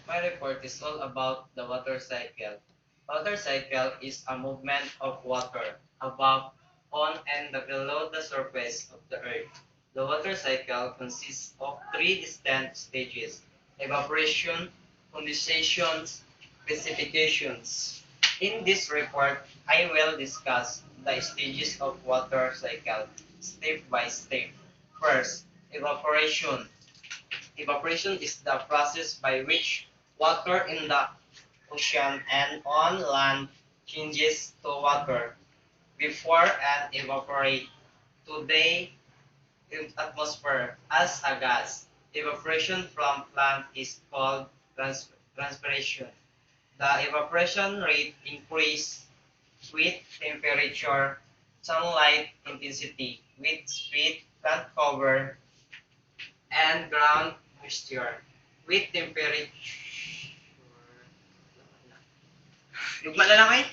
My report is all about the water cycle. Water cycle is a movement of water above, on, and below the surface of the earth. The water cycle consists of three distinct stages: evaporation, condensation, precipitations. In this report, I will discuss the stages of water cycle step by step. First, evaporation. Evaporation is the process by which water in the ocean and on land changes to water before and evaporate to the atmosphere as a gas. Evaporation from plant is called transpiration. The evaporation rate increases with temperature, sunlight intensity, with speed, plant cover, and ground moisture. With temperature. Lugma na lang kayo?